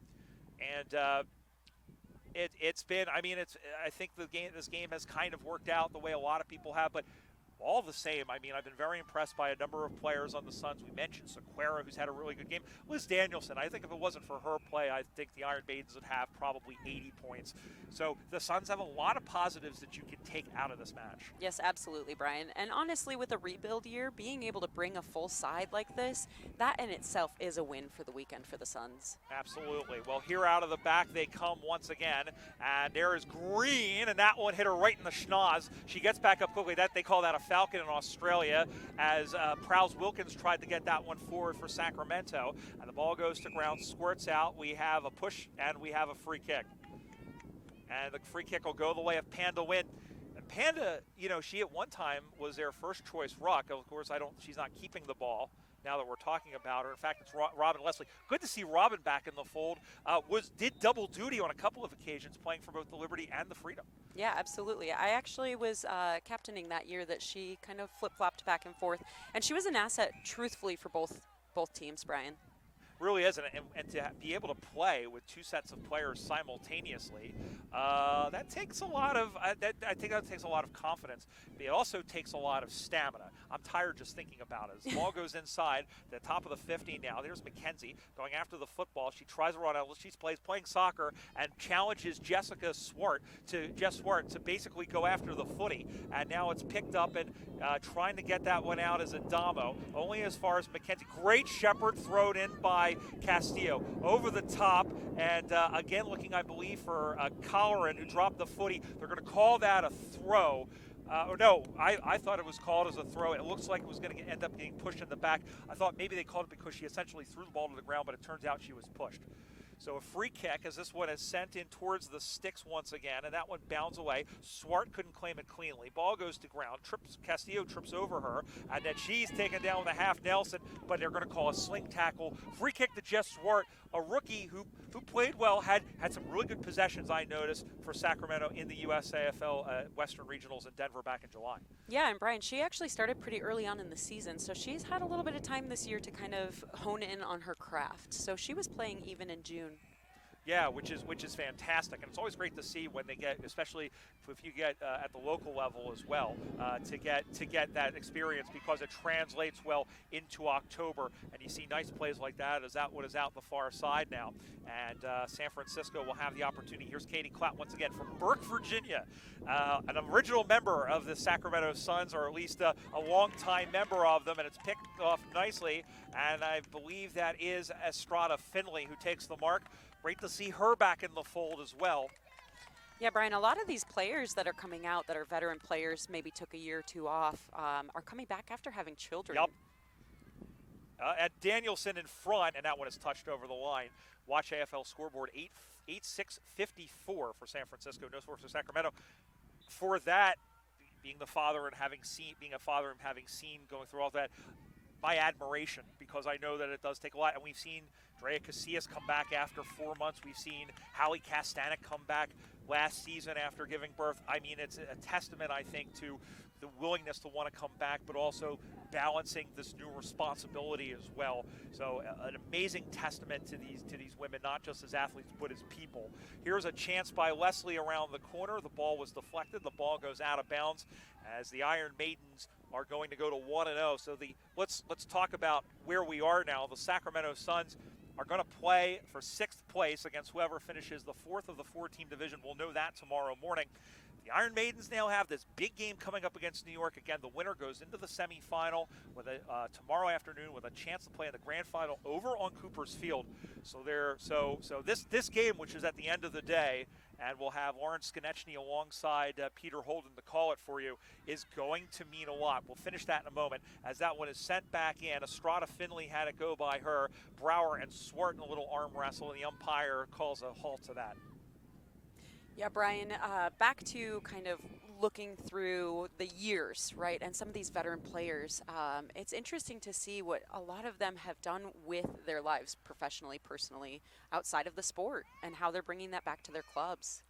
And it's been, I mean, I think this game has kind of worked out the way a lot of people have, but all the same, I mean, I've been very impressed by a number of players on the Suns. We mentioned Sequeira, who's had a really good game. Liz Danielson, I think if it wasn't for her play, I think the Iron Maidens would have probably 80 points. So the Suns have a lot of positives that you can take out of this match. Yes, absolutely, Brian. And honestly, with a rebuild year, being able to bring a full side like this, that in itself is a win for the weekend for the Suns. Absolutely. Well, here out of the back they come once again, and there is Green, and that one hit her right in the schnoz. She gets back up quickly. They call that a Falcon in Australia, as Prowse-Wilkins tried to get that one forward for Sacramento, and the ball goes to ground, squirts out. We have a push, and we have a free kick. And the free kick will go the way of Panda Win. And Panda, you know, she at one time was their first choice ruck. Of course, she's not keeping the ball now that we're talking about her. In fact, it's Robin Leslie. Good to see Robin back in the fold. Did double duty on a couple of occasions, playing for both the Liberty and the Freedom. Yeah, absolutely. I actually was captaining that year that she kind of flip-flopped back and forth. And she was an asset, truthfully, for both teams, Brian. Really is, and to be able to play with two sets of players simultaneously, that takes a lot of. I think that takes a lot of confidence. But it also takes a lot of stamina. I'm tired just thinking about it. As the ball goes inside the top of the 50 now. There's Mackenzie going after the football. She tries to run out. She's playing soccer and challenges Jess Swart to basically go after the footy. And now it's picked up and trying to get that one out as Adamo. Only as far as Mackenzie. Great shepherd thrown in by Castillo over the top, and again looking, I believe, for Colleran, who dropped the footy. They're going to call that a throw. No, I thought it was called as a throw. It looks like it was going to end up getting pushed in the back. I thought maybe they called it because she essentially threw the ball to the ground, but it turns out she was pushed. So a free kick as this one is sent in towards the sticks once again, and that one bounds away. Swart couldn't claim it cleanly. Ball goes to ground. Castillo trips over her, and then she's taken down with a half Nelson, but they're going to call a sling tackle. Free kick to Jess Swart, a rookie who played well, had some really good possessions, I noticed, for Sacramento in the USAFL Western Regionals in Denver back in July. Yeah, and Brian, she actually started pretty early on in the season, so she's had a little bit of time this year to kind of hone in on her craft. So she was playing even in June. Yeah, which is fantastic, and it's always great to see when they get, especially if you get at the local level as well, to get that experience, because it translates well into October, and you see nice plays like that as that one is out the far side now, and San Francisco will have the opportunity. Here's Katie Klatt once again from Burke, Virginia, an original member of the Sacramento Suns, or at least a long-time member of them, and it's picked off nicely, and I believe that is Estrada Finley who takes the mark. Great to see her back in the fold as well. Yeah, Brian, a lot of these players that are coming out that are veteran players, maybe took a year or two off, are coming back after having children. Yep. At Danielson in front, and that one is touched over the line. Watch AFL scoreboard, 8-6-54 for San Francisco, no score for Sacramento. For that, being a father and having seen going through all that, my admiration, because I know that it does take a lot, and we've seen Drea Casillas come back after 4 months. We've seen Hallie Kastanek come back last season after giving birth. I mean, it's a testament, I think, to the willingness to want to come back, but also balancing this new responsibility as well. So an amazing testament to these women, not just as athletes, but as people. Here's a chance by Leslie around the corner. The ball was deflected. The ball goes out of bounds as the Iron Maidens are going to go to 1-0. So let's talk about where we are now. The Sacramento Suns are going to play for 6th place against whoever finishes the 4th of the 4-team division. We'll know that tomorrow morning. The Iron Maidens now have this big game coming up against New York. Again, the winner goes into the semifinal with tomorrow afternoon with a chance to play in the grand final over on Cooper's Field. So this game, which is at the end of the day, and we'll have Lawrence Skonechny alongside Peter Holden to call it for you, is going to mean a lot. We'll finish that in a moment as that one is sent back in. Estrada Finley had it go by her. Brower and Swart in a little arm wrestle, and the umpire calls a halt to that. Yeah, Brian, back to kind of looking through the years, right, and some of these veteran players, it's interesting to see what a lot of them have done with their lives professionally, personally, outside of the sport, and how they're bringing that back to their clubs.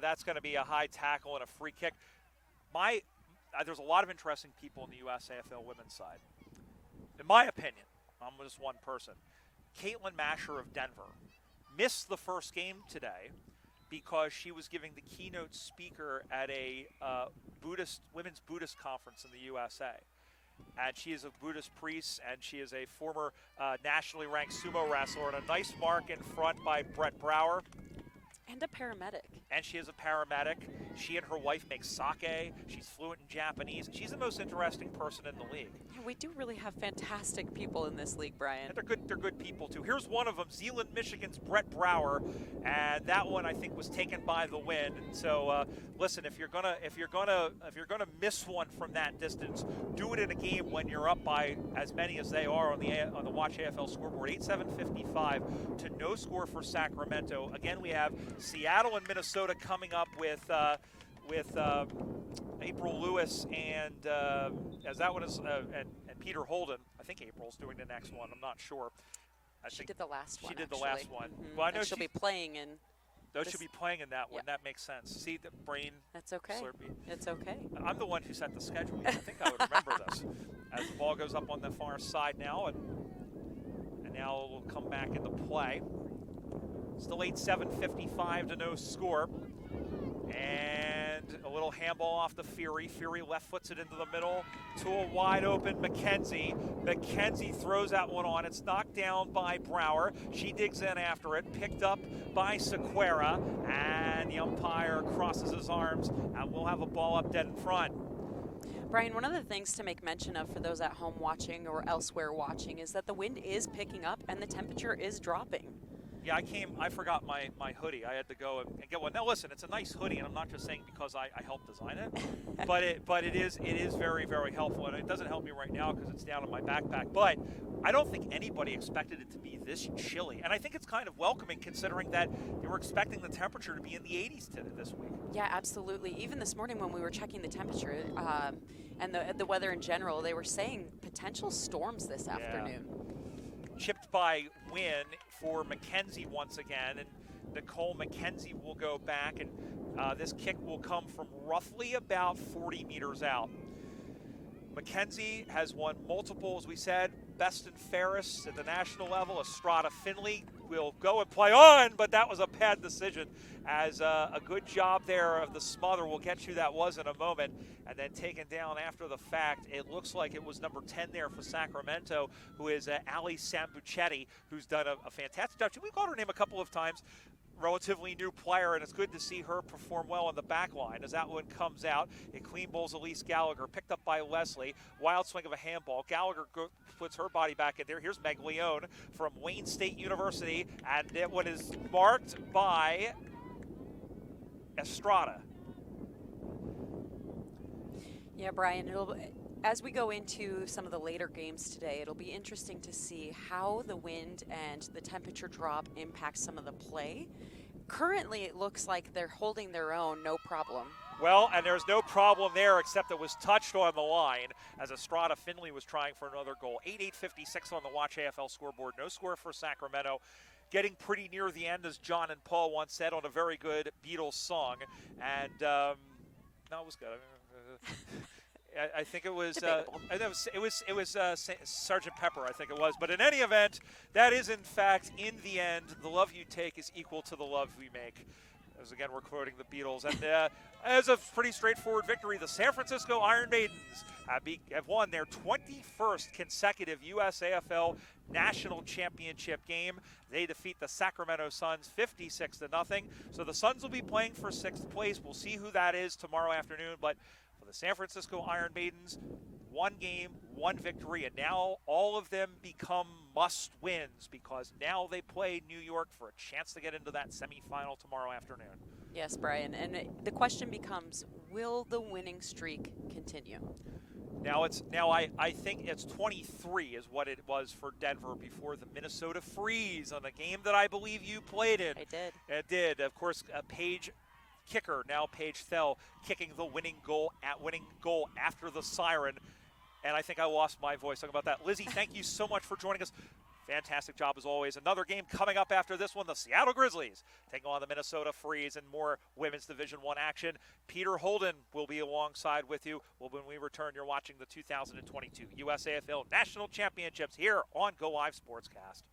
That's going to be a high tackle and a free kick. There's a lot of interesting people in the USAFL women's side. In my opinion, I'm just one person. Caitlin Masher of Denver missed the first game today because she was giving the keynote speaker at a women's Buddhist conference in the USA. And she is a Buddhist priest, and she is a former nationally ranked sumo wrestler, and a nice mark in front by Brett Brower. And a paramedic. And she is a paramedic. She and her wife make sake. She's fluent in Japanese. She's the most interesting person in the league. Yeah, we do really have fantastic people in this league, Brian. And they're good people too. Here's one of them, Zeeland, Michigan's Brett Brower, and that one I think was taken by the wind. So listen, if you're gonna miss one from that distance, do it in a game when you're up by as many as they are on the Watch AFL scoreboard. 8-7-55 to no score for Sacramento. Again, we have Seattle and Minnesota coming up with April Lewis and Peter Holden. I think April's doing the next one. I'm not sure. She did the last one. She did actually. the last one. Mm-hmm. Well, I know she'll be playing in. Those should be playing in that one. Yeah. That makes sense. See the brain. That's okay. Slurpee. It's okay. I'm the one who set the schedule. I think I would remember this. As the ball goes up on the far side now, and now it will come back into play. Still 8-7-55 to no score. And a little handball off the Fury. Fury left foots it into the middle to a wide open McKenzie. McKenzie throws that one on. It's knocked down by Brower. She digs in after it. Picked up by Sequeira. And the umpire crosses his arms. And we'll have a ball up dead in front. Brian, one of the things to make mention of for those at home watching or elsewhere watching is that the wind is picking up and the temperature is dropping. Yeah, I forgot my hoodie. I had to go and get one. Now listen, it's a nice hoodie, and I'm not just saying because I helped design it, but it is very, very helpful, and it doesn't help me right now because it's down in my backpack. But I don't think anybody expected it to be this chilly, and I think it's kind of welcoming considering that they were expecting the temperature to be in the 80s this week. Yeah, absolutely. Even this morning when we were checking the temperature and the weather in general, they were saying potential storms this afternoon. Chipped by Wynn for McKenzie once again, and Nicole McKenzie will go back, and this kick will come from roughly about 40 meters out. McKenzie has won multiple, as we said, best and fairest at the national level. Estrada Finley will go and play on, but that was a bad decision, as a good job there of the smother. We'll get you that was in a moment, and then taken down after the fact. It looks like it was number 10 there for Sacramento, who is Ali Sambucetti, who's done a fantastic job. We've called her name a couple of times. Relatively new player, and it's good to see her perform well on the back line as that one comes out. It clean bowls Elise Gallagher, picked up by Leslie. Wild swing of a handball. Gallagher puts her body back in there. Here's Meg Leone from Wayne State University, and that one is marked by Estrada. Yeah, Brian, as we go into some of the later games today, it'll be interesting to see how the wind and the temperature drop impacts some of the play. Currently, it looks like they're holding their own, no problem. Well, and there's no problem there except it was touched on the line as Estrada Finley was trying for another goal. 8-8-56 on the Watch AFL scoreboard. No score for Sacramento. Getting pretty near the end, as John and Paul once said on a very good Beatles song. And, no, it was good. I think it was Sgt. Pepper, I think it was. But in any event, that is in fact, in the end, the love you take is equal to the love we make. As again, we're quoting the Beatles. And as a pretty straightforward victory, the San Francisco Iron Maidens have won their 21st consecutive USAFL National Championship game. They defeat the Sacramento Suns 56-0. So the Suns will be playing for 6th place. We'll see who that is tomorrow afternoon. But for the San Francisco Iron Maidens, 1 game, 1 victory, and now all of them become must-wins because now they play New York for a chance to get into that semifinal tomorrow afternoon. Yes, Brian, and the question becomes, will the winning streak continue? Now I think it's 23 is what it was for Denver before the Minnesota Freeze on a game that I believe you played in. I did. It did. Of course, Paige kicker, now Paige Thel, kicking the winning goal after the siren. And I think I lost my voice talking about that. Lizzie, thank you so much for joining us. Fantastic job as always. Another game coming up after this one. The Seattle Grizzlies taking on the Minnesota Freeze and more Women's Division I action. Peter Holden will be alongside with you. Well, when we return, you're watching the 2022 USAFL National Championships here on Go Live Sportscast.